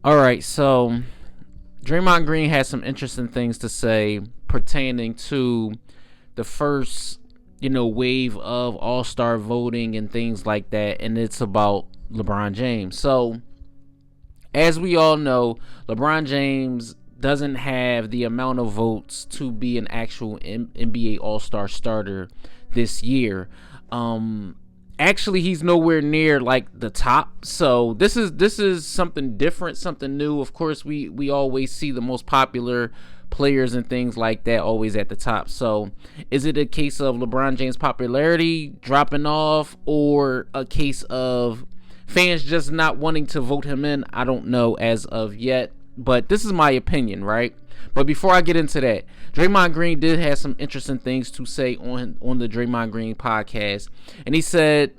All right, so Draymond Green has some interesting things to say pertaining to the first, wave of All-Star voting and things like that, and it's about LeBron James. So, as we all know, LeBron James doesn't have the amount of votes to be an actual NBA All-Star starter this year. Actually, he's nowhere near like the top. So this is something different, something new. Of course, we always see the most popular players and things like that always at the top. So is it a case of LeBron James' popularity dropping off, or a case of fans just not wanting to vote him in? I don't know as of yet, but this is my opinion, right? But before I get into that, Draymond Green did have some interesting things to say on the Draymond Green podcast, and he said,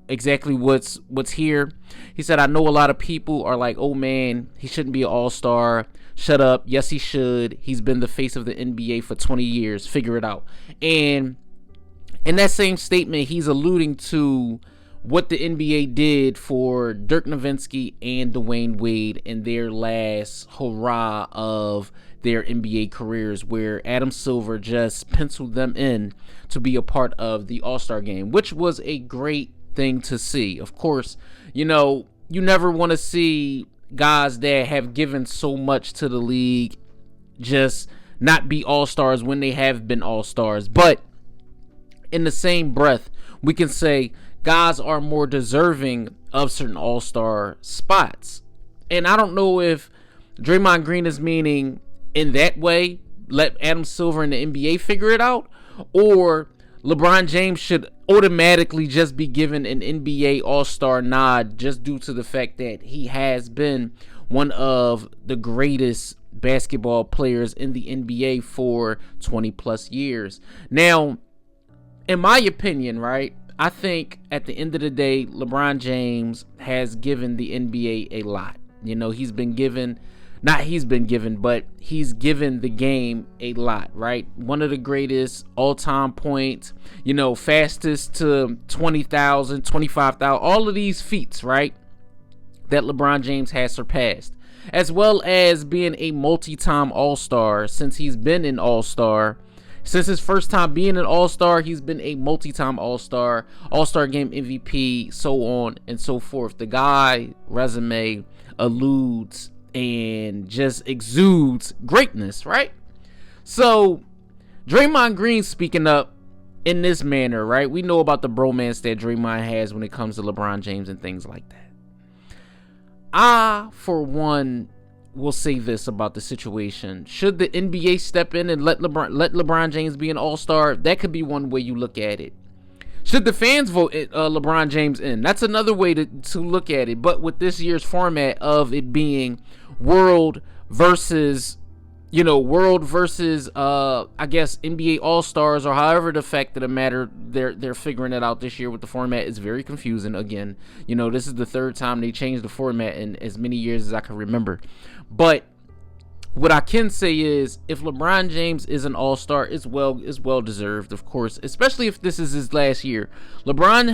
exactly what's here. He said, "I know a lot of people are like, oh man, he shouldn't be an all-star. Shut up. Yes, he should. He's been the face of the NBA for 20 years. Figure it out." And in that same statement, he's alluding to what the NBA did for Dirk Nowitzki and Dwayne Wade in their last hurrah of their NBA careers, where Adam Silver just penciled them in to be a part of the All-Star game, which was a great thing to see. Of course, you never want to see guys that have given so much to the league just not be All-Stars when they have been All-Stars. But in the same breath, we can say guys are more deserving of certain all-star spots. And I don't know if Draymond Green is meaning in that way, let Adam Silver and the NBA figure it out, or LeBron James should automatically just be given an NBA all-star nod just due to the fact that he has been one of the greatest basketball players in the NBA for 20 plus years. Now, in my opinion, right, I think at the end of the day, LeBron James has given the NBA a lot. He's given the game a lot, right? One of the greatest all-time points, fastest to 20,000, 25,000, all of these feats, right, that LeBron James has surpassed, as well as being a multi-time all-star since he's been an all-star. Since his first time being an all-star, he's been a multi-time all-star, all-star game MVP, so on and so forth. The guy resume alludes and just exudes greatness, right? So Draymond Green speaking up in this manner, right? We know about the bromance that Draymond has when it comes to LeBron James and things like that. I, for one, will say this about the situation. Should the NBA step in and let LeBron James be an all-star? That could be one way you look at it. Should the fans vote LeBron James in? That's another way to look at it. But with this year's format of it being world versus I guess NBA All-Stars, or however the fact of the matter, they're figuring it out this year with the format. It's very confusing. Again, this is the third time they changed the format in as many years as I can remember. But what I can say is, if LeBron James is an all-star, it's well deserved, of course, especially if this is his last year. LeBron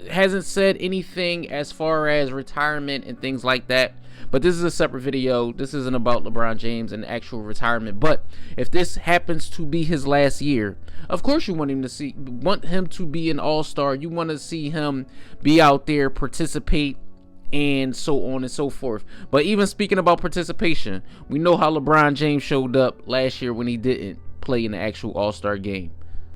hasn't said anything as far as retirement and things like that, but this is a separate video. This isn't about LeBron James and actual retirement. But if this happens to be his last year, of course you want him to be an all-star. You want to see him be out there, participate, and so on and so forth. But even speaking about participation, we know how LeBron James showed up last year when he didn't play in the actual All-Star game.